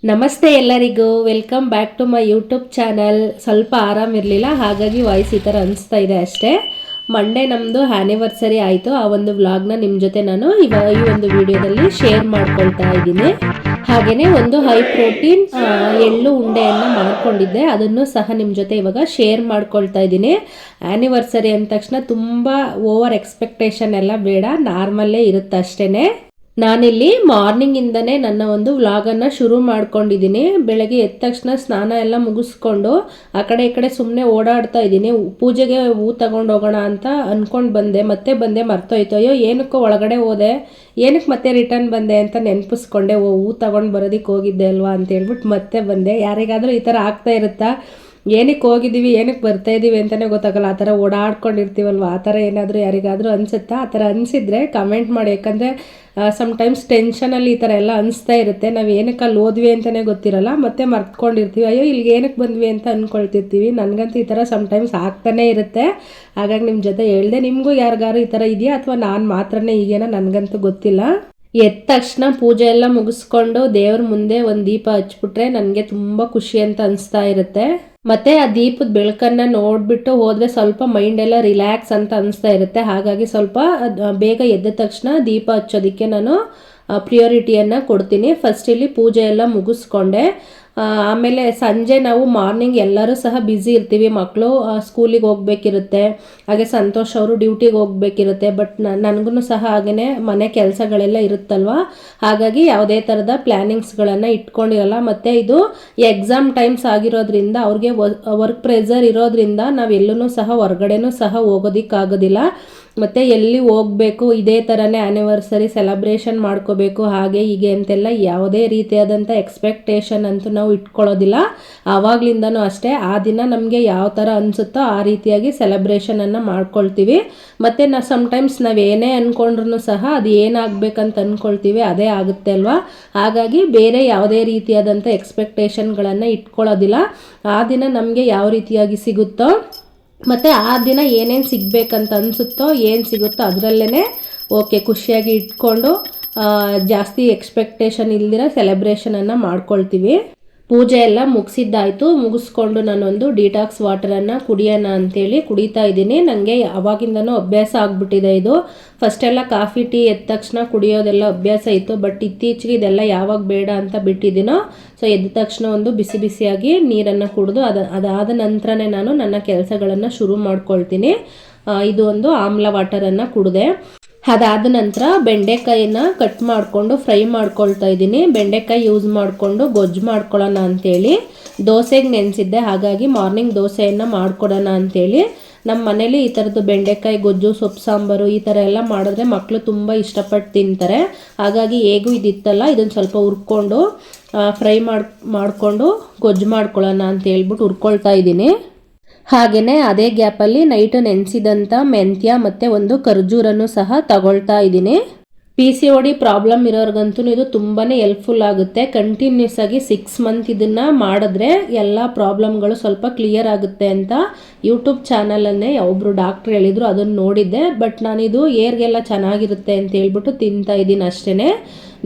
ನಮಸ್ತೆ ಎಲ್ಲರಿಗೂ, welcome back to my YouTube channel. ಸ್ವಲ್ಪ ಆರಾಮಿರಲಿಲ್ಲ, ಹಾಗಾಗಿ ವಾಯ್ಸ್ ಈ ಥರ ಅನಿಸ್ತಾ ಇದೆ ಅಷ್ಟೇ. ಮಂಡೇ ನಮ್ಮದು ಆ್ಯನಿವರ್ಸರಿ ಆಯಿತು. ಆ ಒಂದು ವ್ಲಾಗ್ನ ನಿಮ್ಮ ಜೊತೆ ನಾನು ಈ ಒಂದು ವಿಡಿಯೋದಲ್ಲಿ ಶೇರ್ ಮಾಡ್ಕೊಳ್ತಾ ಇದ್ದೀನಿ. ಹಾಗೆಯೇ ಒಂದು ಹೈ ಪ್ರೋಟೀನ್ ಎಳ್ಳು ಉಂಡೆಯನ್ನು ಮಾಡ್ಕೊಂಡಿದ್ದೆ, ಅದನ್ನು ಸಹ ನಿಮ್ಮ ಜೊತೆ ಇವಾಗ ಶೇರ್ ಮಾಡ್ಕೊಳ್ತಾ ಇದ್ದೀನಿ. ಆ್ಯನಿವರ್ಸರಿ ಅಂದ ತಕ್ಷಣ ತುಂಬ ಓವರ್ ಎಕ್ಸ್ಪೆಕ್ಟೇಷನ್ ಎಲ್ಲ ಬೇಡ, ನಾರ್ಮಲ್ಲೇ ಇರುತ್ತೆ ಅಷ್ಟೇ. ನಾನಿಲ್ಲಿ ಮಾರ್ನಿಂಗಿಂದನೇ ನನ್ನ ಒಂದು ವ್ಲಾಗನ್ನು ಶುರು ಮಾಡ್ಕೊಂಡಿದ್ದೀನಿ. ಬೆಳಗ್ಗೆ ಎದ್ದ ತಕ್ಷಣ ಸ್ನಾನ ಎಲ್ಲ ಮುಗಿಸ್ಕೊಂಡು ಆ ಕಡೆ ಈ ಕಡೆ ಸುಮ್ಮನೆ ಓಡಾಡ್ತಾ ಇದ್ದೀನಿ. ಪೂಜೆಗೆ ಹೂ ತಗೊಂಡು ಹೋಗೋಣ ಅಂತ ಅಂದ್ಕೊಂಡು ಬಂದೆ ಮರ್ತೋಯ್ತು. ಅಯ್ಯೋ ಏನಕ್ಕೋ ಒಳಗಡೆ ಹೋದೆ, ಏನಕ್ಕೆ ಮತ್ತೆ ರಿಟರ್ನ್ ಬಂದೆ ಅಂತ ನೆನಪಿಸ್ಕೊಂಡೆ. ಹೂ ತಗೊಂಡು ಬರೋದಕ್ಕೆ ಹೋಗಿದ್ದೆ ಅಲ್ವಾ ಅಂತ ಹೇಳ್ಬಿಟ್ಟು ಮತ್ತೆ ಬಂದೆ. ಯಾರಿಗಾದರೂ ಈ ಥರ ಆಗ್ತಾ ಇರುತ್ತಾ? ಏನಕ್ಕೆ ಹೋಗಿದ್ದೀವಿ, ಏನಕ್ಕೆ ಬರ್ತಾ ಇದ್ದೀವಿ ಅಂತಲೇ ಗೊತ್ತಾಗಲ್ಲ. ಆ ಥರ ಓಡಾಡ್ಕೊಂಡಿರ್ತೀವಲ್ವ, ಆ ಥರ ಏನಾದರೂ ಯಾರಿಗಾದರೂ ಅನಿಸುತ್ತಾ? ಆ ಥರ ಅನಿಸಿದ್ರೆ ಕಮೆಂಟ್ ಮಾಡಿ. ಯಾಕಂದರೆ ಸಮ್ಟೈಮ್ಸ್ ಟೆನ್ಷನಲ್ಲಿ ಈ ಥರ ಎಲ್ಲ ಅನಿಸ್ತಾ ಇರುತ್ತೆ. ನಾವು ಏನಕ್ಕೆ ಅಲ್ಲಿ ಹೋದ್ವಿ ಅಂತಲೇ ಗೊತ್ತಿರಲ್ಲ, ಮತ್ತೆ ಮರ್ತ್ಕೊಂಡಿರ್ತೀವಿ. ಅಯ್ಯೋ ಇಲ್ಲಿಗೆ ಏನಕ್ಕೆ ಬಂದ್ವಿ ಅಂತ ಅಂದ್ಕೊಳ್ತಿರ್ತೀವಿ. ನನಗಂತೂ ಈ ಥರ ಸಮ್ಟೈಮ್ಸ್ ಆಗ್ತಾನೇ ಇರುತ್ತೆ. ಹಾಗಾಗಿ ನಿಮ್ಮ ಜೊತೆ ಹೇಳಿದೆ. ನಿಮಗೂ ಯಾರಿಗಾರು ಈ ಥರ ಇದೆಯಾ ಅಥವಾ ನಾನು ಮಾತ್ರನೇ ಹೀಗೇನೋ ನನಗಂತೂ ಗೊತ್ತಿಲ್ಲ. ಎದ್ದ ತಕ್ಷಣ ಪೂಜೆ ಎಲ್ಲ ಮುಗಿಸ್ಕೊಂಡು ದೇವ್ರ ಮುಂದೆ ಒಂದು ದೀಪ ಹಚ್ಬಿಟ್ರೆ ನನಗೆ ತುಂಬ ಖುಷಿ ಅಂತ ಅನಿಸ್ತಾ ಇರುತ್ತೆ. ಮತ್ತು ಆ ದೀಪದ ಬೆಳಕನ್ನು ನೋಡಿಬಿಟ್ಟು ಹೋದರೆ ಸ್ವಲ್ಪ ಮೈಂಡ್ ಎಲ್ಲ ರಿಲ್ಯಾಕ್ಸ್ ಅಂತ ಅನಿಸ್ತಾ ಇರುತ್ತೆ. ಹಾಗಾಗಿ ಸ್ವಲ್ಪ ಬೇಗ ಎದ್ದ ತಕ್ಷಣ ದೀಪ ಹಚ್ಚೋದಕ್ಕೆ ನಾನು ಪ್ರಿಯಾರಿಟಿಯನ್ನು ಕೊಡ್ತೀನಿ. ಫಸ್ಟ್ ಇಲ್ಲಿ ಪೂಜೆ ಎಲ್ಲ ಮುಗಿಸ್ಕೊಂಡೆ. ಆಮೇಲೆ ಸಂಜೆ ನಾವು ಮಾರ್ನಿಂಗ್ ಎಲ್ಲರೂ ಸಹ ಬ್ಯುಸಿ ಇರ್ತೀವಿ. ಮಕ್ಕಳು ಸ್ಕೂಲಿಗೆ ಹೋಗ್ಬೇಕಿರುತ್ತೆ, ಹಾಗೆ ಸಂತೋಷ್ ಅವರು ಡ್ಯೂಟಿಗೆ ಹೋಗ್ಬೇಕಿರುತ್ತೆ. ಬಟ್ ನನಗೂ ಸಹ ಹಾಗೆಯೇ ಮನೆ ಕೆಲಸಗಳೆಲ್ಲ ಇರುತ್ತಲ್ವ, ಹಾಗಾಗಿ ಯಾವುದೇ ಥರದ ಪ್ಲ್ಯಾನಿಂಗ್ಸ್ಗಳನ್ನು ಇಟ್ಕೊಂಡಿರಲ್ಲ. ಮತ್ತು ಇದು ಎಕ್ಸಾಮ್ ಟೈಮ್ಸ್ ಆಗಿರೋದ್ರಿಂದ ಅವ್ರಿಗೆ ವರ್ಕ್ ಪ್ರೆಷರ್ ಇರೋದ್ರಿಂದ ನಾವೆಲ್ಲೂ ಸಹ ಹೊರಗಡೆನೂ ಸಹ ಹೋಗೋದಕ್ಕಾಗೋದಿಲ್ಲ. ಮತ್ತು ಎಲ್ಲಿ ಹೋಗಬೇಕು, ಇದೇ ಥರನೇ ಆ್ಯನಿವರ್ಸರಿ ಸೆಲೆಬ್ರೇಷನ್ ಮಾಡ್ಕೋಬೇಕು ಹಾಗೆ ಹೀಗೆ ಅಂತೆಲ್ಲ ಯಾವುದೇ ರೀತಿಯಾದಂಥ ಎಕ್ಸ್ಪೆಕ್ಟೇಷನ್ ಅಂತೂ ನಾವು ಇಟ್ಕೊಳ್ಳೋದಿಲ್ಲ. ಆವಾಗಲಿಂದನೂ ಅಷ್ಟೇ, ಆ ದಿನ ನಮಗೆ ಯಾವ ಥರ ಅನಿಸುತ್ತೋ ಆ ರೀತಿಯಾಗಿ ಸೆಲೆಬ್ರೇಷನನ್ನು ಮಾಡ್ಕೊಳ್ತೀವಿ. ಮತ್ತು ಸಮ್ಟೈಮ್ಸ್ ನಾವು ಏನೇ ಅಂದ್ಕೊಂಡ್ರೂ ಸಹ ಅದು ಏನಾಗಬೇಕಂತ ಅಂದ್ಕೊಳ್ತೀವಿ ಅದೇ ಆಗುತ್ತೆ ಅಲ್ವಾ. ಹಾಗಾಗಿ ಬೇರೆ ಯಾವುದೇ ರೀತಿಯಾದಂಥ ಎಕ್ಸ್ಪೆಕ್ಟೇಷನ್ಗಳನ್ನು ಇಟ್ಕೊಳ್ಳೋದಿಲ್ಲ. ಆ ದಿನ ನಮಗೆ ಯಾವ ರೀತಿಯಾಗಿ ಸಿಗುತ್ತೋ ಮತ್ತು ಆ ದಿನ ಏನೇನು ಸಿಗಬೇಕಂತ ಅನಿಸುತ್ತೋ, ಏನು ಸಿಗುತ್ತೋ ಅದರಲ್ಲೇ ಓಕೆ ಖುಷಿಯಾಗಿ ಇಟ್ಕೊಂಡು ಜಾಸ್ತಿ ಎಕ್ಸ್ಪೆಕ್ಟೇಷನ್ ಇಲ್ದಿರ ಸೆಲೆಬ್ರೇಷನನ್ನು ಮಾಡ್ಕೊಳ್ತೀವಿ. ಪೂಜೆ ಎಲ್ಲ ಮುಗಿಸಿದ್ದಾಯಿತು. ಮುಗಿಸ್ಕೊಂಡು ನಾನೊಂದು ಡಿಟಾಕ್ಸ್ ವಾಟರನ್ನು ಕುಡಿಯೋಣ ಅಂಥೇಳಿ ಕುಡಿತಾ ಇದ್ದೀನಿ. ನನಗೆ ಅವಾಗಿಂದನೂ ಅಭ್ಯಾಸ ಆಗಿಬಿಟ್ಟಿದೆ ಇದು. ಫಸ್ಟೆಲ್ಲ ಕಾಫಿ ಟೀ ಎದ್ದ ತಕ್ಷಣ ಕುಡಿಯೋದೆಲ್ಲ ಅಭ್ಯಾಸ ಇತ್ತು. ಬಟ್ ಇತ್ತೀಚೆಗೆ ಇದೆಲ್ಲ ಯಾವಾಗ ಬೇಡ ಅಂತ ಬಿಟ್ಟಿದ್ದೀನೋ, ಸೊ ಎದ್ದ ತಕ್ಷಣ ಒಂದು ಬಿಸಿ ಬಿಸಿಯಾಗಿ ನೀರನ್ನು ಕುಡಿದು ಅದಾದ ನಂತರನೇ ನಾನು ನನ್ನ ಕೆಲಸಗಳನ್ನು ಶುರು ಮಾಡ್ಕೊಳ್ತೀನಿ. ಇದು ಒಂದು ಆಮ್ಲ ವಾಟರನ್ನು ಕುಡಿದೆ. ಅದಾದ ನಂತರ ಬೆಂಡೆಕಾಯಿನ ಕಟ್ ಮಾಡಿಕೊಂಡು ಫ್ರೈ ಮಾಡ್ಕೊಳ್ತಾ ಇದ್ದೀನಿ. ಬೆಂಡೆಕಾಯಿ ಯೂಸ್ ಮಾಡಿಕೊಂಡು ಗೊಜ್ಜು ಮಾಡ್ಕೊಳ್ಳೋಣ ಅಂಥೇಳಿ ದೋಸೆಗೆ ನೆನೆಸಿದ್ದೆ. ಹಾಗಾಗಿ ಮಾರ್ನಿಂಗ್ ದೋಸೆಯನ್ನು ಮಾಡ್ಕೊಡೋಣ ಅಂಥೇಳಿ ನಮ್ಮ ಮನೇಲಿ ಈ ಥರದ್ದು ಬೆಂಡೆಕಾಯಿ ಗೊಜ್ಜು, ಸೊಪ್ಪು ಸಾಂಬಾರು ಈ ಥರ ಎಲ್ಲ ಮಾಡಿದ್ರೆ ಮಕ್ಕಳು ತುಂಬ ಇಷ್ಟಪಟ್ಟು ತಿಂತಾರೆ. ಹಾಗಾಗಿ ಹೇಗೂ ಇದಿತ್ತಲ್ಲ, ಇದನ್ನು ಸ್ವಲ್ಪ ಹುರ್ಕೊಂಡು ಫ್ರೈ ಮಾಡಿಕೊಂಡು ಗೊಜ್ಜು ಮಾಡ್ಕೊಳ್ಳೋಣ ಅಂತ ಹೇಳ್ಬಿಟ್ಟು ಹುರ್ಕೊಳ್ತಾ ಇದ್ದೀನಿ. ಹಾಗೆಯೇ ಅದೇ ಗ್ಯಾಪಲ್ಲಿ ನೈಟು ನೆನೆಸಿದಂಥ ಮೆಂತ್ಯ ಮತ್ತು ಒಂದು ಖರ್ಜೂರನ್ನು ಸಹ ತಗೊಳ್ತಾ ಇದ್ದೀನಿ. PCOD ಪ್ರಾಬ್ಲಮ್ ಇರೋರ್ಗಂತೂ ಇದು ತುಂಬಾ ಹೆಲ್ಪ್ಫುಲ್ ಆಗುತ್ತೆ. ಕಂಟಿನ್ಯೂಸ್ ಆಗಿ 6 ಮಂತ್ ಇದನ್ನು ಮಾಡಿದ್ರೆ ಎಲ್ಲ ಪ್ರಾಬ್ಲಮ್ಗಳು ಸ್ವಲ್ಪ ಕ್ಲಿಯರ್ ಆಗುತ್ತೆ ಅಂತ ಯೂಟ್ಯೂಬ್ ಚಾನಲನ್ನೇ ಒಬ್ಬರು ಡಾಕ್ಟ್ರ್ ಹೇಳಿದರು, ಅದನ್ನು ನೋಡಿದ್ದೆ. ಬಟ್ ನಾನಿದು ಏರ್ಗೆಲ್ಲ ಚೆನ್ನಾಗಿರುತ್ತೆ ಅಂತ ಹೇಳ್ಬಿಟ್ಟು ತಿಂತಾ ಇದ್ದೀನಿ ಅಷ್ಟೇ.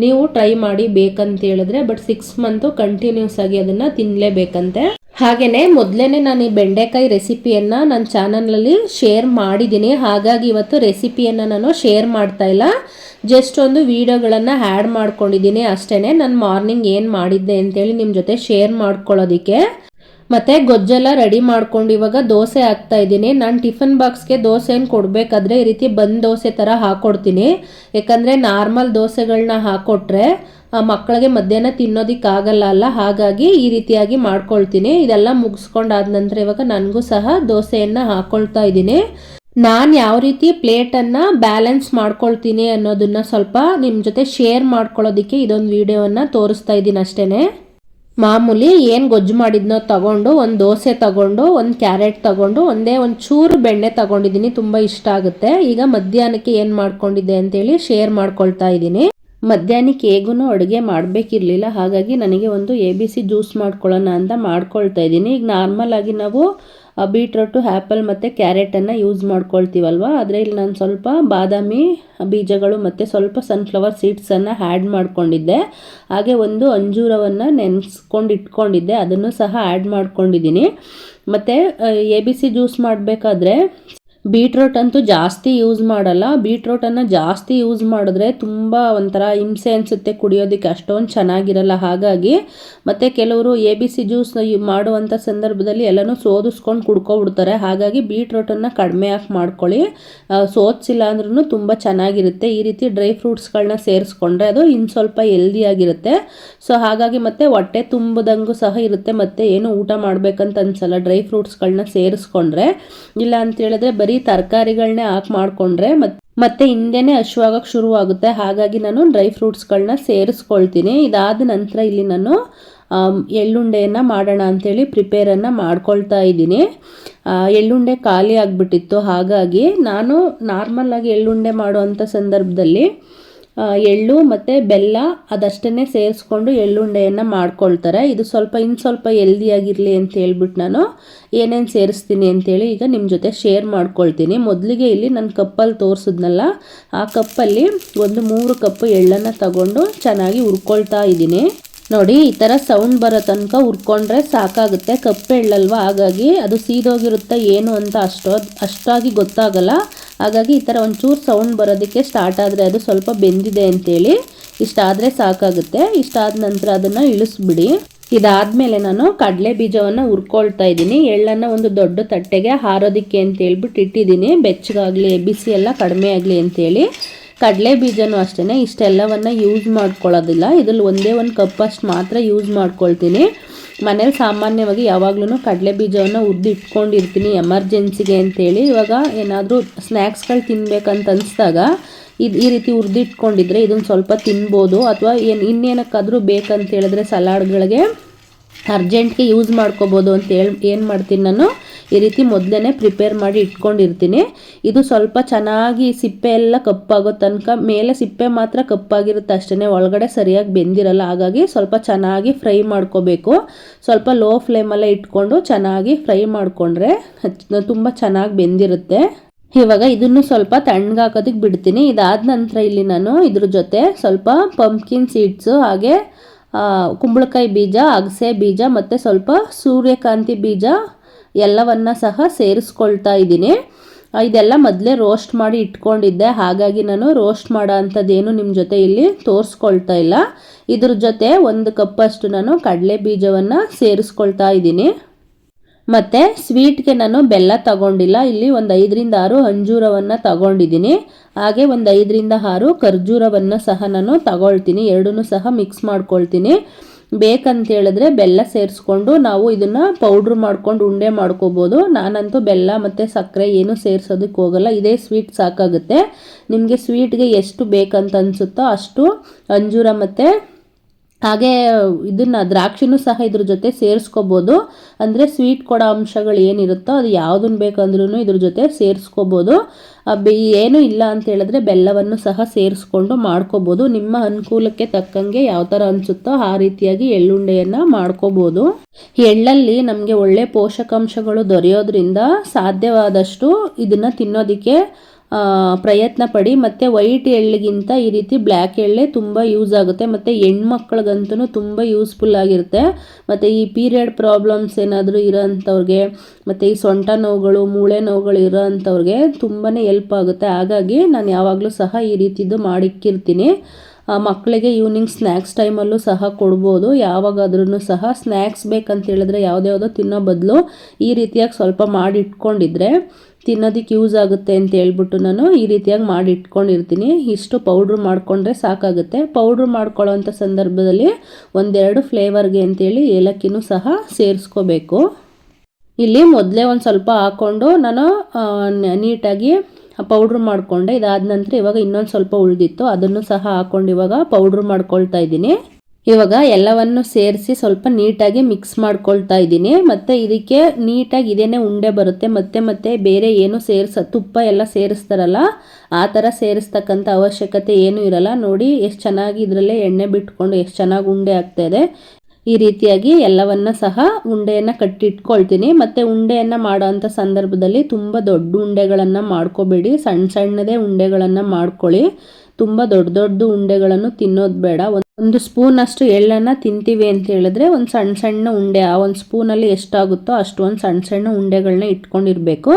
ನೀವು ಟ್ರೈ ಮಾಡಿ ಬೇಕಂತ ಹೇಳಿದ್ರೆ. ಬಟ್ 6 ಮಂತು ಕಂಟಿನ್ಯೂಸ್ ಆಗಿ ಅದನ್ನು ತಿನ್ನಲೇಬೇಕಂತೆ. ಹಾಗೆಯೇ ಮೊದಲೇ ನಾನು ಈ ಬೆಂಡೆಕಾಯಿ ರೆಸಿಪಿಯನ್ನು ನನ್ನ ಚಾನಲಲ್ಲಿ ಶೇರ್ ಮಾಡಿದ್ದೀನಿ. ಹಾಗಾಗಿ ಇವತ್ತು ರೆಸಿಪಿಯನ್ನು ನಾನು ಶೇರ್ ಮಾಡ್ತಾ ಇಲ್ಲ, ಜಸ್ಟ್ ಒಂದು ವಿಡಿಯೋಗಳನ್ನು ಆ್ಯಡ್ ಮಾಡ್ಕೊಂಡಿದ್ದೀನಿ ಅಷ್ಟೇ. ನಾನು ಮಾರ್ನಿಂಗ್ ಏನು ಮಾಡಿದ್ದೆ ಅಂತೇಳಿ ನಿಮ್ಮ ಜೊತೆ ಶೇರ್ ಮಾಡ್ಕೊಳ್ಳೋದಕ್ಕೆ. ಮತ್ತು ಗೊಜ್ಜೆಲ್ಲ ರೆಡಿ ಮಾಡ್ಕೊಂಡು ಇವಾಗ ದೋಸೆ ಹಾಕ್ತಾ ಇದ್ದೀನಿ. ನಾನು ಟಿಫನ್ ಬಾಕ್ಸ್ಗೆ ದೋಸೆಯನ್ನು ಕೊಡಬೇಕಾದ್ರೆ ಈ ರೀತಿ ಬಂದು ದೋಸೆ ಥರ ಹಾಕ್ಕೊಡ್ತೀನಿ. ಯಾಕಂದರೆ ನಾರ್ಮಲ್ ದೋಸೆಗಳನ್ನ ಹಾಕ್ಕೊಟ್ರೆ ಮಕ್ಕಳಿಗೆ ಮಧ್ಯಾಹ್ನ ತಿನ್ನೋದಕ್ಕಾಗಲ್ಲ ಅಲ್ಲ, ಹಾಗಾಗಿ ಈ ರೀತಿಯಾಗಿ ಮಾಡ್ಕೊಳ್ತೀನಿ. ಇದೆಲ್ಲ ಮುಗಿಸ್ಕೊಂಡಾದ ನಂತರ ಇವಾಗ ನನಗೂ ಸಹ ದೋಸೆಯನ್ನು ಹಾಕ್ಕೊಳ್ತಾ ಇದ್ದೀನಿ. ನಾನು ಯಾವ ರೀತಿ ಪ್ಲೇಟನ್ನು ಬ್ಯಾಲೆನ್ಸ್ ಮಾಡ್ಕೊಳ್ತೀನಿ ಅನ್ನೋದನ್ನು ಸ್ವಲ್ಪ ನಿಮ್ಮ ಜೊತೆ ಶೇರ್ ಮಾಡ್ಕೊಳ್ಳೋದಕ್ಕೆ ಇದೊಂದು ವಿಡಿಯೋವನ್ನು ತೋರಿಸ್ತಾ ಇದ್ದೀನಿ ಅಷ್ಟೇ. ಮಾಮೂಲಿ ಏನು ಗೊಜ್ಜು ಮಾಡಿದ್ನೋ ತಗೊಂಡು ಒಂದು ದೋಸೆ ತಗೊಂಡು ಒಂದು ಕ್ಯಾರೆಟ್ ತಗೊಂಡು ಒಂದೇ ಒಂದು ಚೂರು ಬೆಣ್ಣೆ ತಗೊಂಡಿದ್ದೀನಿ, ತುಂಬ ಇಷ್ಟ ಆಗುತ್ತೆ. ಈಗ ಮಧ್ಯಾಹ್ನಕ್ಕೆ ಏನು ಮಾಡ್ಕೊಂಡಿದ್ದೆ ಅಂತೇಳಿ ಶೇರ್ ಮಾಡ್ಕೊಳ್ತಾ ಇದ್ದೀನಿ. ಮಧ್ಯಾಹ್ನಕ್ಕೆ ಹೇಗೂ ಅಡುಗೆ ಮಾಡಬೇಕಿರಲಿಲ್ಲ, ಹಾಗಾಗಿ ನನಗೆ ಒಂದು ABC ಜ್ಯೂಸ್ ಮಾಡ್ಕೊಳ್ಳೋಣ ಅಂತ ಮಾಡ್ಕೊಳ್ತಾ ಇದ್ದೀನಿ. ಈಗ ನಾರ್ಮಲ್ ಆಗಿ ನಾವು ಬೀಟ್ರೋಟು, ಆ್ಯಪಲ್ ಮತ್ತು ಕ್ಯಾರೆಟನ್ನು ಯೂಸ್ ಮಾಡ್ಕೊಳ್ತೀವಲ್ವ. ಆದರೆ ಇಲ್ಲಿ ನಾನು ಸ್ವಲ್ಪ ಬಾದಾಮಿ ಬೀಜಗಳು ಮತ್ತು ಸ್ವಲ್ಪ ಸನ್ಫ್ಲವರ್ ಸೀಡ್ಸನ್ನು ಆ್ಯಡ್ ಮಾಡ್ಕೊಂಡಿದ್ದೆ. ಹಾಗೆ ಒಂದು ಅಂಜೂರವನ್ನು ನೆನೆಸ್ಕೊಂಡು ಇಟ್ಕೊಂಡಿದ್ದೆ, ಅದನ್ನು ಸಹ ಆ್ಯಡ್ ಮಾಡ್ಕೊಂಡಿದ್ದೀನಿ. ಮತ್ತು ABC ಜ್ಯೂಸ್ ಮಾಡಬೇಕಾದ್ರೆ ಬೀಟ್ರೋಟ್ ಅಂತೂ ಜಾಸ್ತಿ ಯೂಸ್ ಮಾಡಲ್ಲ. ಬೀಟ್ರೋಟನ್ನು ಜಾಸ್ತಿ ಯೂಸ್ ಮಾಡಿದ್ರೆ ತುಂಬ ಒಂಥರ ಹಿಂಸೆ ಅನಿಸುತ್ತೆ ಕುಡಿಯೋದಕ್ಕೆ, ಅಷ್ಟೊಂದು ಚೆನ್ನಾಗಿರಲ್ಲ. ಹಾಗಾಗಿ ಮತ್ತು ಕೆಲವರು ABC ಜ್ಯೂಸ್ ಮಾಡುವಂಥ ಸಂದರ್ಭದಲ್ಲಿ ಎಲ್ಲನೂ ಸೋದಿಸ್ಕೊಂಡು ಕುಡ್ಕೊಬಿಡ್ತಾರೆ. ಹಾಗಾಗಿ ಬೀಟ್ರೋಟನ್ನು ಕಡಿಮೆ ಹಾಕಿ ಮಾಡ್ಕೊಳ್ಳಿ. ಸೋದಿಸಿಲ್ಲ ಅಂದ್ರೂ ತುಂಬ ಚೆನ್ನಾಗಿರುತ್ತೆ. ಈ ರೀತಿ ಡ್ರೈ ಫ್ರೂಟ್ಸ್ಗಳನ್ನ ಸೇರಿಸ್ಕೊಂಡ್ರೆ ಅದು ಇನ್ನು ಸ್ವಲ್ಪ ಹೆಲ್ದಿಯಾಗಿರುತ್ತೆ. ಸೊ ಹಾಗಾಗಿ ಮತ್ತು ಹೊಟ್ಟೆ ತುಂಬದಂಗೂ ಸಹ ಇರುತ್ತೆ, ಮತ್ತು ಏನು ಊಟ ಮಾಡಬೇಕಂತ ಅನ್ಸಲ್ಲ ಡ್ರೈ ಫ್ರೂಟ್ಸ್ಗಳನ್ನ ಸೇರಿಸ್ಕೊಂಡ್ರೆ. ಇಲ್ಲ ಅಂತೇಳಿದ್ರೆ ಬರೀ ತರಕಾರಿಗಳನ್ನೇ ಹಾಕಿ ಮಾಡಿಕೊಂಡ್ರೆ ಮತ್ತೆ ಹಿಂದೆನೇ ಹಶ್ವಾಗಕ್ಕೆ ಶುರುವಾಗುತ್ತೆ. ಹಾಗಾಗಿ ನಾನು ಡ್ರೈ ಫ್ರೂಟ್ಸ್ಗಳನ್ನ ಸೇರಿಸ್ಕೊಳ್ತೀನಿ. ಇದಾದ ನಂತರ ಇಲ್ಲಿ ನಾನು ಎಳ್ಳುಂಡೆಯನ್ನು ಮಾಡೋಣ ಅಂಥೇಳಿ ಪ್ರಿಪೇರನ್ನು ಮಾಡ್ಕೊಳ್ತಾ ಇದ್ದೀನಿ. ಎಳ್ಳುಂಡೆ ಖಾಲಿ ಆಗಿಬಿಟ್ಟಿತ್ತು. ಹಾಗಾಗಿ ನಾನು ನಾರ್ಮಲಾಗಿ ಎಳ್ಳುಂಡೆ ಮಾಡುವಂಥ ಸಂದರ್ಭದಲ್ಲಿ ಎಳ್ಳು ಮತ್ತು ಬೆಲ್ಲ ಅದಷ್ಟನ್ನೇ ಸೇರಿಸ್ಕೊಂಡು ಎಳ್ಳುಂಡೆಯನ್ನು ಮಾಡ್ಕೊಳ್ತಾರೆ. ಇದು ಇನ್ನು ಸ್ವಲ್ಪ ಹೆಲ್ದಿಯಾಗಿರಲಿ ಅಂತ ಹೇಳ್ಬಿಟ್ಟು ನಾನು ಏನೇನು ಸೇರಿಸ್ತೀನಿ ಅಂತೇಳಿ ಈಗ ನಿಮ್ಮ ಜೊತೆ ಶೇರ್ ಮಾಡ್ಕೊಳ್ತೀನಿ. ಮೊದಲಿಗೆ ಇಲ್ಲಿ ನಾನು ಕಪ್ಪಲ್ಲಿ ತೋರಿಸಿದ್ನಲ್ಲ, ಆ ಕಪ್ಪಲ್ಲಿ ಒಂದು 3 ಕಪ್ ಎಳ್ಳನ್ನು ತಗೊಂಡು ಚೆನ್ನಾಗಿ ಹುರ್ಕೊಳ್ತಾ ಇದ್ದೀನಿ. ನೋಡಿ, ಈ ಥರ ಸೌಂಡ್ ಬರೋ ತನಕ ಹುರ್ಕೊಂಡ್ರೆ ಸಾಕಾಗುತ್ತೆ. ಕಪ್ಪು ಎಳ್ಳಲ್ವ, ಹಾಗಾಗಿ ಅದು ಸೀದೋಗಿರುತ್ತೆ ಏನು ಅಂತ ಅಷ್ಟಾಗಿ ಗೊತ್ತಾಗಲ್ಲ. ಹಾಗಾಗಿ ಈ ಥರ ಒಂಚೂರು ಸೌಂಡ್ ಬರೋದಕ್ಕೆ ಸ್ಟಾರ್ಟ್ ಆದರೆ ಅದು ಸ್ವಲ್ಪ ಬೆಂದಿದೆ ಅಂತೇಳಿ ಇಷ್ಟಾದರೆ ಸಾಕಾಗುತ್ತೆ. ಇಷ್ಟಾದ ನಂತರ ಅದನ್ನು ಇಳಿಸ್ಬಿಡಿ. ಇದಾದಮೇಲೆ ನಾನು ಕಡಲೆ ಬೀಜವನ್ನು ಹುರ್ಕೊಳ್ತಾ ಇದ್ದೀನಿ. ಎಳ್ಳನ್ನು ಒಂದು ದೊಡ್ಡ ತಟ್ಟೆಗೆ ಹಾರೋದಕ್ಕೆ ಅಂತೇಳ್ಬಿಟ್ಟು ಇಟ್ಟಿದ್ದೀನಿ, ಬೆಚ್ಚಗಾಗಲಿ, ಬಿಸಿ ಎಲ್ಲ ಕಡಿಮೆ ಆಗಲಿ ಅಂತೇಳಿ. ಕಡಲೆ ಬೀಜನೂ ಅಷ್ಟೇ ಇಷ್ಟೆಲ್ಲವನ್ನು ಯೂಸ್ ಮಾಡ್ಕೊಳ್ಳೋದಿಲ್ಲ. ಇದರಲ್ಲಿ ಒಂದೇ ಒಂದು ಕಪ್ ಅಷ್ಟು ಮಾತ್ರ ಯೂಸ್ ಮಾಡ್ಕೊಳ್ತೀನಿ. ಮನೇಲಿ ಸಾಮಾನ್ಯವಾಗಿ ಯಾವಾಗ್ಲೂ ಕಡಲೆ ಬೀಜವನ್ನು ಹುರಿದು ಇಟ್ಕೊಂಡಿರ್ತೀನಿ ಎಮರ್ಜೆನ್ಸಿಗೆ ಅಂತೇಳಿ. ಇವಾಗ ಏನಾದರೂ ಸ್ನ್ಯಾಕ್ಸ್ಗಳು ತಿನ್ಬೇಕಂತ ಅನಿಸ್ದಾಗ ಈ ರೀತಿ ಹುರಿದಿಟ್ಕೊಂಡಿದ್ರೆ ಇದನ್ನು ಸ್ವಲ್ಪ ತಿನ್ಬೋದು. ಅಥವಾ ಇನ್ನೇನಕ್ಕಾದರೂ ಬೇಕಂತ ಹೇಳಿದ್ರೆ ಸಲಾಡ್ಗಳಿಗೆ ಅರ್ಜೆಂಟ್ಗೆ ಯೂಸ್ ಮಾಡ್ಕೋಬೋದು ಅಂತೇಳಿ ಏನು ಮಾಡ್ತೀನಿ, ನಾನು ಈ ರೀತಿ ಮೊದಲೇ ಪ್ರಿಪೇರ್ ಮಾಡಿ ಇಟ್ಕೊಂಡಿರ್ತೀನಿ. ಇದು ಸ್ವಲ್ಪ ಚೆನ್ನಾಗಿ ಸಿಪ್ಪೆ ಎಲ್ಲ ಕಪ್ಪಾಗೋ ತನಕ, ಮೇಲೆ ಸಿಪ್ಪೆ ಮಾತ್ರ ಕಪ್ಪಾಗಿರುತ್ತೆ ಅಷ್ಟೇ, ಒಳಗಡೆ ಸರಿಯಾಗಿ ಬೆಂದಿರಲ್ಲ. ಹಾಗಾಗಿ ಸ್ವಲ್ಪ ಚೆನ್ನಾಗಿ ಫ್ರೈ ಮಾಡ್ಕೋಬೇಕು. ಸ್ವಲ್ಪ ಲೋ ಫ್ಲೇಮಲ್ಲೇ ಇಟ್ಕೊಂಡು ಚೆನ್ನಾಗಿ ಫ್ರೈ ಮಾಡಿಕೊಂಡ್ರೆ ತುಂಬ ಚೆನ್ನಾಗಿ ಬೆಂದಿರುತ್ತೆ. ಇವಾಗ ಇದನ್ನು ಸ್ವಲ್ಪ ತಣ್ಣಗಾಕೋದಕ್ಕೆ ಬಿಡ್ತೀನಿ. ಇದಾದ ನಂತರ ಇಲ್ಲಿ ನಾನು ಇದ್ರ ಜೊತೆ ಸ್ವಲ್ಪ ಪಂಪ್ಕಿನ್ ಸೀಡ್ಸು, ಹಾಗೆ ಕುಂಬಳಕಾಯಿ ಬೀಜ, ಅಗಸೆ ಬೀಜ ಮತ್ತು ಸ್ವಲ್ಪ ಸೂರ್ಯಕಾಂತಿ ಬೀಜ ಎಲ್ಲವನ್ನ ಸಹ ಸೇರಿಸ್ಕೊಳ್ತಾ ಇದ್ದೀನಿ. ಇದೆಲ್ಲ ಮೊದಲೇ ರೋಸ್ಟ್ ಮಾಡಿ ಇಟ್ಕೊಂಡಿದ್ದೆ, ಹಾಗಾಗಿ ನಾನು ರೋಸ್ಟ್ ಮಾಡೋ ಅಂಥದ್ದೇನು ನಿಮ್ಮ ಜೊತೆ ಇಲ್ಲಿ ತೋರಿಸ್ಕೊಳ್ತಾ ಇಲ್ಲ. ಇದ್ರ ಜೊತೆ 1 ಕಪ್ಪಷ್ಟು ನಾನು ಕಡಲೆ ಬೀಜವನ್ನು ಸೇರಿಸ್ಕೊಳ್ತಾ ಇದ್ದೀನಿ. ಮತ್ತು ಸ್ವೀಟ್ಗೆ ನಾನು ಬೆಲ್ಲ ತಗೊಂಡಿಲ್ಲ. ಇಲ್ಲಿ ಒಂದು 5ರಿಂದ 6 ಅಂಜೂರವನ್ನು ತಗೊಂಡಿದ್ದೀನಿ. ಹಾಗೆ ಒಂದು 5ರಿಂದ 6 ಖರ್ಜೂರವನ್ನು ಸಹ ನಾನು ತಗೊಳ್ತೀನಿ. ಎರಡನ್ನೂ ಸಹ ಮಿಕ್ಸ್ ಮಾಡ್ಕೊಳ್ತೀನಿ. ಬೇಕಂತೇಳಿದ್ರೆ ಬೆಲ್ಲ ಸೇರಿಸ್ಕೊಂಡು ನಾವು ಇದನ್ನು ಪೌಡ್ರ್ ಮಾಡ್ಕೊಂಡು ಉಂಡೆ ಮಾಡ್ಕೋಬೋದು. ನಾನಂತೂ ಬೆಲ್ಲ ಮತ್ತು ಸಕ್ಕರೆ ಏನೂ ಸೇರಿಸೋದಕ್ಕೆ ಹೋಗಲ್ಲ, ಇದೇ ಸ್ವೀಟ್ ಸಾಕಾಗುತ್ತೆ. ನಿಮಗೆ ಸ್ವೀಟ್ಗೆ ಎಷ್ಟು ಬೇಕಂತ ಅನಿಸುತ್ತೋ ಅಷ್ಟು ಅಂಜೂರ ಮತ್ತು ಹಾಗೆ ಇದನ್ನು ದ್ರಾಕ್ಷಿನೂ ಸಹ ಇದ್ರ ಜೊತೆ ಸೇರಿಸ್ಕೋಬೋದು. ಅಂದರೆ ಸ್ವೀಟ್ ಕೊಡೋ ಅಂಶಗಳು ಏನಿರುತ್ತೋ ಅದು ಯಾವುದನ್ನು ಬೇಕಂದ್ರೂ ಇದ್ರ ಜೊತೆ ಸೇರಿಸ್ಕೋಬೋದು. ಏನೂ ಇಲ್ಲ ಅಂತ ಹೇಳಿದ್ರೆ ಬೆಲ್ಲವನ್ನು ಸಹ ಸೇರಿಸ್ಕೊಂಡು ಮಾಡ್ಕೋಬೋದು. ನಿಮ್ಮ ಅನುಕೂಲಕ್ಕೆ ತಕ್ಕಂಗೆ ಯಾವ ಥರ ಅನಿಸುತ್ತೋ ಆ ರೀತಿಯಾಗಿ ಎಳ್ಳುಂಡೆಯನ್ನು ಮಾಡ್ಕೋಬೋದು. ಎಳ್ಳಲ್ಲಿ ನಮಗೆ ಒಳ್ಳೆ ಪೋಷಕಾಂಶಗಳು ದೊರೆಯೋದ್ರಿಂದ ಸಾಧ್ಯವಾದಷ್ಟು ಇದನ್ನು ತಿನ್ನೋದಕ್ಕೆ ಪ್ರಯತ್ನ ಪಡಿ. ಮತ್ತು ವೈಟ್ ಎಳ್ಳಿಗಿಂತ ಈ ರೀತಿ ಬ್ಲ್ಯಾಕ್ ಎಳ್ಳೆ ತುಂಬ ಯೂಸ್ ಆಗುತ್ತೆ. ಮತ್ತು ಹೆಣ್ಮಕ್ಳಿಗಂತೂ ತುಂಬ ಯೂಸ್ಫುಲ್ ಆಗಿರುತ್ತೆ. ಮತ್ತು ಈ ಪೀರಿಯಡ್ ಪ್ರಾಬ್ಲಮ್ಸ್ ಏನಾದರೂ ಇರೋಂಥವ್ರಿಗೆ, ಮತ್ತು ಈ ಸೊಂಟ ನೋವುಗಳು, ಮೂಳೆ ನೋವುಗಳು ಇರೋಂಥವ್ರಿಗೆ ತುಂಬಾ ಹೆಲ್ಪ್ ಆಗುತ್ತೆ. ಹಾಗಾಗಿ ನಾನು ಯಾವಾಗಲೂ ಸಹ ಈ ರೀತಿದ್ದು ಮಾಡಿಕ್ಕಿರ್ತೀನಿ. ಮಕ್ಕಳಿಗೆ ಈವ್ನಿಂಗ್ ಸ್ನ್ಯಾಕ್ಸ್ ಟೈಮಲ್ಲೂ ಸಹ ಕೊಡ್ಬೋದು. ಯಾವಾಗಾದ್ರೂ ಸಹ ಸ್ನ್ಯಾಕ್ಸ್ ಬೇಕಂತ ಹೇಳಿದ್ರೆ ಯಾವುದ್ಯಾವುದೋ ತಿನ್ನೋ ಬದಲು ಈ ರೀತಿಯಾಗಿ ಸ್ವಲ್ಪ ಮಾಡಿ ಇಟ್ಕೊಂಡಿದ್ರೆ ತಿನ್ನೋದಕ್ಕೆ ಯೂಸ್ ಆಗುತ್ತೆ ಅಂತ ಹೇಳ್ಬಿಟ್ಟು ನಾನು ಈ ರೀತಿಯಾಗಿ ಮಾಡಿ ಇಟ್ಕೊಂಡಿರ್ತೀನಿ. ಇಷ್ಟು ಪೌಡ್ರ್ ಮಾಡಿಕೊಂಡ್ರೆ ಸಾಕಾಗುತ್ತೆ. ಪೌಡ್ರ್ ಮಾಡ್ಕೊಳ್ಳೋವಂಥ ಸಂದರ್ಭದಲ್ಲಿ 1-2 ಫ್ಲೇವರ್ಗೆ ಅಂತೇಳಿ ಏಲಕ್ಕಿನೂ ಸಹ ಸೇರಿಸ್ಕೋಬೇಕು. ಇಲ್ಲಿ ಮೊದಲೇ ಒಂದು ಸ್ವಲ್ಪ ಹಾಕ್ಕೊಂಡು ನಾನು ನೀಟಾಗಿ ಪೌಡ್ರ್ ಮಾಡಿಕೊಂಡೆ. ಇದಾದ ನಂತರ ಇವಾಗ ಇನ್ನೊಂದು ಸ್ವಲ್ಪ ಉಳಿದಿತ್ತು, ಅದನ್ನು ಸಹ ಹಾಕ್ಕೊಂಡು ಇವಾಗ ಪೌಡ್ರ್ ಮಾಡ್ಕೊಳ್ತಾ ಇದ್ದೀನಿ. ಇವಾಗ ಎಲ್ಲವನ್ನು ಸೇರಿಸಿ ಸ್ವಲ್ಪ ನೀಟಾಗಿ ಮಿಕ್ಸ್ ಮಾಡ್ಕೊಳ್ತಾ ಇದ್ದೀನಿ. ಮತ್ತು ಇದಕ್ಕೆ ನೀಟಾಗಿ ಇದೇನೇ ಉಂಡೆ ಬರುತ್ತೆ. ಮತ್ತೆ ಬೇರೆ ಏನು ತುಪ್ಪ ಎಲ್ಲ ಸೇರಿಸ್ತಾರಲ್ಲ ಆ ಥರ ಸೇರಿಸ್ತಕ್ಕಂಥ ಅವಶ್ಯಕತೆ ಏನೂ ಇರಲ್ಲ. ನೋಡಿ ಎಷ್ಟು ಚೆನ್ನಾಗಿ ಇದರಲ್ಲೇ ಎಣ್ಣೆ ಬಿಟ್ಕೊಂಡು ಎಷ್ಟು ಚೆನ್ನಾಗಿ ಉಂಡೆ ಆಗ್ತಾಯಿದೆ. ಈ ರೀತಿಯಾಗಿ ಎಲ್ಲವನ್ನ ಸಹ ಉಂಡೆಯನ್ನು ಕಟ್ಟಿಟ್ಕೊಳ್ತೀನಿ. ಮತ್ತು ಉಂಡೆಯನ್ನು ಮಾಡೋವಂಥ ಸಂದರ್ಭದಲ್ಲಿ ತುಂಬ ದೊಡ್ಡ ಉಂಡೆಗಳನ್ನು ಮಾಡ್ಕೋಬೇಡಿ, ಸಣ್ಣ ಸಣ್ಣದೇ ಉಂಡೆಗಳನ್ನು ಮಾಡ್ಕೊಳ್ಳಿ. ತುಂಬ ದೊಡ್ಡ ದೊಡ್ಡ ಉಂಡೆಗಳನ್ನು ತಿನ್ನೋದು ಬೇಡ. ಒಂದು ಸ್ಪೂನಷ್ಟು ಎಳ್ಳನ್ನು ತಿಂತೀವಿ ಅಂತ ಹೇಳಿದ್ರೆ ಒಂದು ಸಣ್ಣ ಸಣ್ಣ ಉಂಡೆ, ಆ ಒಂದು ಸ್ಪೂನಲ್ಲಿ ಎಷ್ಟಾಗುತ್ತೋ ಅಷ್ಟು ಒಂದು ಸಣ್ಣ ಸಣ್ಣ ಉಂಡೆಗಳನ್ನ ಇಟ್ಕೊಂಡಿರಬೇಕು.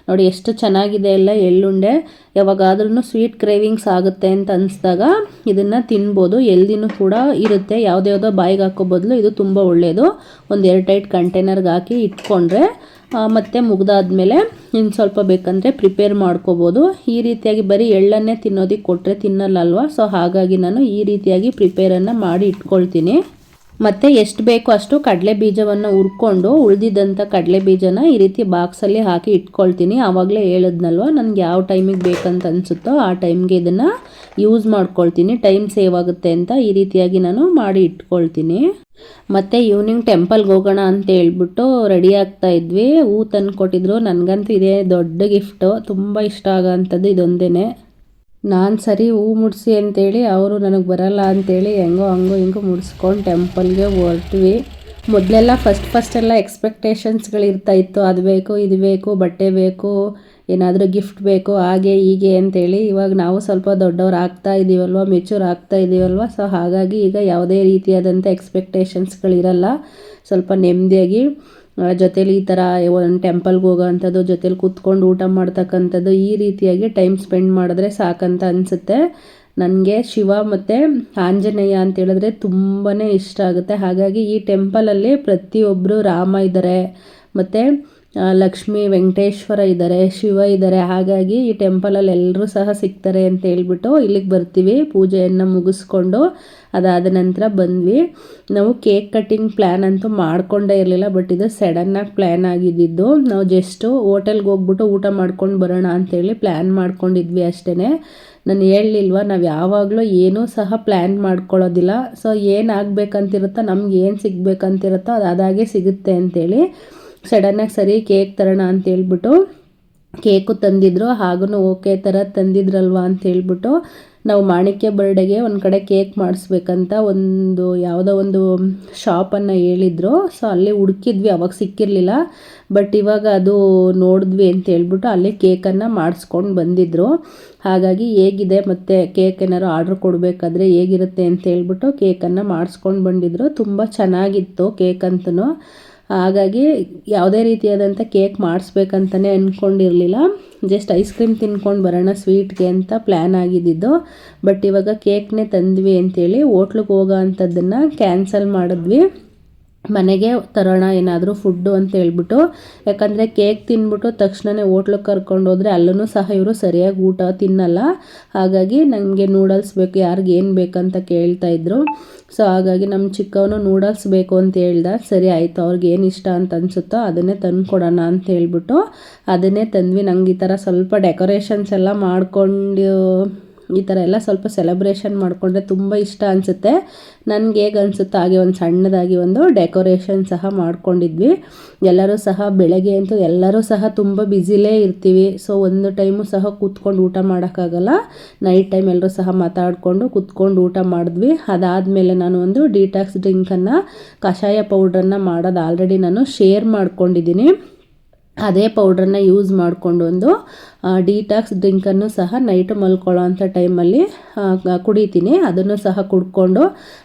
ನೋಡಿ ಎಷ್ಟು ಚೆನ್ನಾಗಿದೆ ಎಲ್ಲ ಎಳ್ಳುಂಡೆ. ಯಾವಾಗಾದ್ರೂ ಸ್ವೀಟ್ ಕ್ರೇವಿಂಗ್ಸ್ ಆಗುತ್ತೆ ಅಂತ ಅನಿಸ್ದಾಗ ಇದನ್ನು ತಿನ್ಬೋದು. ಎಲ್ದಿನೂ ಕೂಡ ಇರುತ್ತೆ, ಯಾವುದ್ಯಾವುದೋ ಬಾಯಿಗೆ ಹಾಕೋ ಬದಲು ಇದು ತುಂಬ ಒಳ್ಳೆಯದು. ಒಂದು ಏರ್ ಟೈಟ್ ಕಂಟೈನರ್ಗೆ ಹಾಕಿ ಇಟ್ಕೊಂಡ್ರೆ ಮತ್ತು ಮುಗ್ದಾದ್ಮೇಲೆ ಇನ್ನು ಸ್ವಲ್ಪ ಬೇಕಂದರೆ ಪ್ರಿಪೇರ್ ಮಾಡ್ಕೋಬೋದು. ಈ ರೀತಿಯಾಗಿ ಬರೀ ಎಳ್ಳನ್ನೇ ತಿನ್ನೋದಕ್ಕೆ ಕೊಟ್ಟರೆ ತಿನ್ನಲ್ಲ ಅಲ್ವಾ, ಸೊ ಹಾಗಾಗಿ ನಾನು ಈ ರೀತಿಯಾಗಿ ಪ್ರಿಪೇರನ್ನು ಮಾಡಿ ಇಟ್ಕೊಳ್ತೀನಿ. ಮತ್ತು ಎಷ್ಟು ಬೇಕೋ ಅಷ್ಟು ಕಡಲೆ ಬೀಜವನ್ನು ಹುರ್ಕೊಂಡು ಉಳಿದಿದ್ದಂಥ ಕಡಲೆ ಬೀಜನ ಈ ರೀತಿ ಬಾಕ್ಸಲ್ಲಿ ಹಾಕಿ ಇಟ್ಕೊಳ್ತೀನಿ. ಆವಾಗಲೇ ಹೇಳಿದ್ನಲ್ವ, ನನಗೆ ಯಾವ ಟೈಮಿಗೆ ಬೇಕಂತ ಅನಿಸುತ್ತೋ ಆ ಟೈಮ್ಗೆ ಇದನ್ನು ಯೂಸ್ ಮಾಡ್ಕೊಳ್ತೀನಿ, ಟೈಮ್ ಸೇವ್ ಆಗುತ್ತೆ ಅಂತ ಈ ರೀತಿಯಾಗಿ ನಾನು ಮಾಡಿ ಇಟ್ಕೊಳ್ತೀನಿ. ಮತ್ತು ಈವ್ನಿಂಗ್ ಟೆಂಪಲ್ಗೆ ಹೋಗೋಣ ಅಂತ ಹೇಳ್ಬಿಟ್ಟು ರೆಡಿ ಆಗ್ತಾ ಇದ್ವಿ. ಹೂ ತಂದು ಕೊಟ್ಟಿದ್ರು, ನನಗಂತೂ ಇದೇ ದೊಡ್ಡ ಗಿಫ್ಟು, ತುಂಬ ಇಷ್ಟ ಆಗೋಂಥದ್ದು ಇದೊಂದೇ. ನಾನು ಸರಿ ಹೂ ಮುಡಿಸಿ ಅಂತೇಳಿ ಅವರು ನನಗೆ ಬರಲ್ಲ ಅಂಥೇಳಿ ಹೆಂಗೋ ಹಿಂಗೋ ಮುಡಿಸ್ಕೊಂಡು ಟೆಂಪಲ್ಗೆ ಹೊರಟ್ವಿ. ಮೊದಲೆಲ್ಲ ಫಸ್ಟೆಲ್ಲ ಎಕ್ಸ್ಪೆಕ್ಟೇಷನ್ಸ್ಗಳಿರ್ತಾಯಿತ್ತು, ಅದು ಬೇಕು ಇದು ಬೇಕು, ಬಟ್ಟೆ ಬೇಕು, ಏನಾದರೂ ಗಿಫ್ಟ್ ಬೇಕು, ಹಾಗೆ ಹೀಗೆ ಅಂತೇಳಿ. ಇವಾಗ ನಾವು ಸ್ವಲ್ಪ ದೊಡ್ಡವ್ರು ಆಗ್ತಾ ಇದ್ದೀವಲ್ವ, ಮೆಚೂರ್ ಆಗ್ತಾ ಇದ್ದೀವಲ್ವ, ಸೊ ಹಾಗಾಗಿ ಈಗ ಯಾವುದೇ ರೀತಿಯಾದಂಥ ಎಕ್ಸ್ಪೆಕ್ಟೇಷನ್ಸ್ಗಳಿರಲ್ಲ. ಸ್ವಲ್ಪ ನೆಮ್ಮದಿಯಾಗಿ ಜೊತೇಲಿ ಈ ಥರ ಒಂದು ಟೆಂಪಲ್ಗೆ ಹೋಗೋ ಅಂಥದ್ದು, ಜೊತೇಲಿ ಕೂತ್ಕೊಂಡು ಊಟ ಮಾಡ್ತಕ್ಕಂಥದ್ದು, ಈ ರೀತಿಯಾಗಿ ಟೈಮ್ ಸ್ಪೆಂಡ್ ಮಾಡಿದ್ರೆ ಸಾಕಂತ ಅನಿಸುತ್ತೆ. ನನಗೆ ಶಿವ ಮತ್ತು ಆಂಜನೇಯ ಅಂತ ಹೇಳಿದ್ರೆ ತುಂಬಾ ಇಷ್ಟ ಆಗುತ್ತೆ. ಹಾಗಾಗಿ ಈ ಟೆಂಪಲಲ್ಲಿ ಪ್ರತಿಯೊಬ್ಬರು ರಾಮ ಇದ್ದಾರೆ, ಮತ್ತು ಲಕ್ಷ್ಮೀ ವೆಂಕಟೇಶ್ವರ ಇದ್ದಾರೆ, ಶಿವ ಇದ್ದಾರೆ. ಹಾಗಾಗಿ ಈ ಟೆಂಪಲಲ್ಲಿ ಎಲ್ಲರೂ ಸಹ ಸಿಗ್ತಾರೆ ಅಂತ ಹೇಳ್ಬಿಟ್ಟು ಇಲ್ಲಿಗೆ ಬರ್ತೀವಿ. ಪೂಜೆಯನ್ನು ಮುಗಿಸ್ಕೊಂಡು ಅದಾದ ನಂತರ ಬಂದ್ವಿ. ನಾವು ಕೇಕ್ ಕಟ್ಟಿಂಗ್ ಪ್ಲ್ಯಾನ್ ಅಂತೂ ಮಾಡ್ಕೊಂಡೇ ಇರಲಿಲ್ಲ, ಬಟ್ ಇದು ಸಡನ್ನಾಗಿ ಪ್ಲ್ಯಾನ್ ಆಗಿದ್ದಿದ್ದು. ನಾವು ಜಸ್ಟು ಹೋಟೆಲ್ಗೆ ಹೋಗ್ಬಿಟ್ಟು ಊಟ ಮಾಡ್ಕೊಂಡು ಬರೋಣ ಅಂಥೇಳಿ ಪ್ಲ್ಯಾನ್ ಮಾಡ್ಕೊಂಡಿದ್ವಿ ಅಷ್ಟೇ. ನಾನು ಹೇಳಲಿಲ್ವ, ನಾವು ಯಾವಾಗಲೂ ಏನೂ ಸಹ ಪ್ಲ್ಯಾನ್ ಮಾಡ್ಕೊಳ್ಳೋದಿಲ್ಲ. ಸೊ ಏನಾಗಬೇಕಂತಿರುತ್ತೋ, ನಮ್ಗೆ ಏನು ಸಿಗಬೇಕಂತಿರುತ್ತೋ ಅದು ಅದಾಗೆ ಸಿಗುತ್ತೆ ಅಂಥೇಳಿ ಸಡನ್ನಾಗಿ ಸರಿ ಕೇಕ್ ತರೋಣ ಅಂತೇಳ್ಬಿಟ್ಟು ಕೇಕು ತಂದಿದ್ರು. ಹಾಗೂ ಓಕೆ ಥರ ತಂದಿದ್ರಲ್ವ ಅಂತೇಳ್ಬಿಟ್ಟು ನಾವು ಮಾಣಿಕ್ಯ ಬರ್ಡೇಗೆ ಒಂದು ಕಡೆ ಕೇಕ್ ಮಾಡಿಸ್ಬೇಕಂತ ಯಾವುದೋ ಒಂದು ಶಾಪನ್ನು ಹೇಳಿದ್ರು. ಸೊ ಅಲ್ಲಿ ಹುಡುಕಿದ್ವಿ, ಅವಾಗ ಸಿಕ್ಕಿರಲಿಲ್ಲ. ಬಟ್ ಇವಾಗ ಅದು ನೋಡಿದ್ವಿ ಅಂತ ಹೇಳ್ಬಿಟ್ಟು ಅಲ್ಲಿ ಕೇಕನ್ನು ಮಾಡಿಸ್ಕೊಂಡು ಬಂದಿದ್ದರು. ಹಾಗಾಗಿ ಹೇಗಿದೆ ಮತ್ತು ಕೇಕ್ ಏನಾರು ಆರ್ಡ್ರ್ ಕೊಡಬೇಕಾದ್ರೆ ಹೇಗಿರುತ್ತೆ ಅಂತ ಹೇಳ್ಬಿಟ್ಟು ಕೇಕನ್ನು ಮಾಡಿಸ್ಕೊಂಡು ಬಂದಿದ್ದರು. ತುಂಬ ಚೆನ್ನಾಗಿತ್ತು ಕೇಕ್ ಅಂತೂ. ಹಾಗಾಗಿ ಯಾವುದೇ ರೀತಿಯಾದಂಥ ಕೇಕ್ ಮಾಡಿಸ್ಬೇಕಂತಲೇ ಅಂದ್ಕೊಂಡಿರಲಿಲ್ಲ, ಜಸ್ಟ್ ಐಸ್ ಕ್ರೀಮ್ ತಿನ್ಕೊಂಡು ಬರೋಣ ಸ್ವೀಟ್ಗೆ ಅಂತ ಪ್ಲ್ಯಾನ್ ಆಗಿದ್ದಿದ್ದು. ಬಟ್ ಇವಾಗ ಕೇಕ್ನೇ ತಂದ್ವಿ ಅಂಥೇಳಿ ಹೋಟ್ಲಿಗೆ ಹೋಗೋ ಅಂಥದ್ದನ್ನು ಕ್ಯಾನ್ಸಲ್ ಮಾಡಿದ್ವಿ. ಮನೆಗೆ ತರೋಣ ಏನಾದರೂ ಫುಡ್ಡು ಅಂತ ಹೇಳ್ಬಿಟ್ಟು. ಯಾಕಂದರೆ ಕೇಕ್ ತಿಂದ್ಬಿಟ್ಟು ತಕ್ಷಣವೇ ಹೋಟ್ಲಿಗೆ ಕರ್ಕೊಂಡೋದ್ರೆ ಅಲ್ಲೂ ಸಹ ಇವರು ಸರಿಯಾಗಿ ಊಟ ತಿನ್ನಲ್ಲ. ಹಾಗಾಗಿ ನನಗೆ ನೂಡಲ್ಸ್ ಬೇಕು, ಯಾರಿಗೆ ಏನು ಬೇಕಂತ ಕೇಳ್ತಾಯಿದ್ರು. ಸೊ ಹಾಗಾಗಿ ನಮ್ಮ ಚಿಕ್ಕವನು ನೂಡಲ್ಸ್ ಬೇಕು ಅಂತ ಹೇಳ್ದ. ಸರಿ ಆಯಿತು, ಅವ್ರಿಗೆ ಏನು ಇಷ್ಟ ಅಂತ ಅನಿಸುತ್ತೋ ಅದನ್ನೇ ತಂದು ಕೊಡೋಣ ಅಂತ ಹೇಳ್ಬಿಟ್ಟು ಅದನ್ನೇ ತಂದ್ವಿ. ನಂಗೆ ಈ ಥರ ಸ್ವಲ್ಪ ಡೆಕೋರೇಷನ್ಸ್ ಎಲ್ಲ ಮಾಡಿಕೊಂಡು ಈ ಥರ ಎಲ್ಲ ಸ್ವಲ್ಪ ಸೆಲೆಬ್ರೇಷನ್ ಮಾಡಿಕೊಂಡ್ರೆ ತುಂಬ ಇಷ್ಟ ಅನಿಸುತ್ತೆ. ನನಗೆ ಹೇಗೆ ಅನಿಸುತ್ತೋ ಹಾಗೆ ಒಂದು ಸಣ್ಣದಾಗಿ ಒಂದು ಡೆಕೋರೇಷನ್ ಸಹ ಮಾಡ್ಕೊಂಡಿದ್ವಿ. ಎಲ್ಲರೂ ಸಹ ಬೆಳಗ್ಗೆ ಅಂತೂ ಎಲ್ಲರೂ ಸಹ ತುಂಬ ಬ್ಯುಸಿಲೇ ಇರ್ತೀವಿ. ಸೊ ಒಂದು ಟೈಮು ಸಹ ಕೂತ್ಕೊಂಡು ಊಟ ಮಾಡೋಕ್ಕಾಗಲ್ಲ. ನೈಟ್ ಟೈಮ್ ಎಲ್ಲರೂ ಸಹ ಮಾತಾಡಿಕೊಂಡು ಕೂತ್ಕೊಂಡು ಊಟ ಮಾಡಿದ್ವಿ. ಅದಾದಮೇಲೆ ನಾನು ಒಂದು ಡಿಟಾಕ್ಸ್ ಡ್ರಿಂಕನ್ನು, ಕಷಾಯ ಪೌಡ್ರನ್ನು ಮಾಡೋದು ಆಲ್ರೆಡಿ ನಾನು ಶೇರ್ ಮಾಡ್ಕೊಂಡಿದ್ದೀನಿ. ಅದೇ ಪೌಡ್ರನ್ನು ಯೂಸ್ ಮಾಡಿಕೊಂಡು ಒಂದು ಡಿಟಾಕ್ಸ್ ಡ್ರಿಂಕನ್ನು ಸಹ ನೈಟು ಮಲ್ಕೊಳ್ಳೋ ಅಂಥ ಟೈಮಲ್ಲಿ ಕುಡಿತೀನಿ. ಅದನ್ನು ಸಹ ಕುಡ್ಕೊಂಡು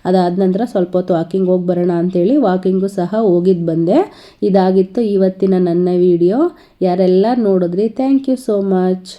ಅದಾದ ನಂತರ ಸ್ವಲ್ಪ ಹೊತ್ತು ವಾಕಿಂಗ್ ಹೋಗಿ ಬರೋಣ ಅಂಥೇಳಿ ವಾಕಿಂಗು ಸಹ ಹೋಗಿದ್ದು ಬಂದೆ. ಇದಾಗಿತ್ತು ಇವತ್ತಿನ ನನ್ನ ವಿಡಿಯೋ. ಯಾರೆಲ್ಲ ನೋಡಿದ್ರಿ, ಥ್ಯಾಂಕ್ ಯು ಸೋ ಮಚ್.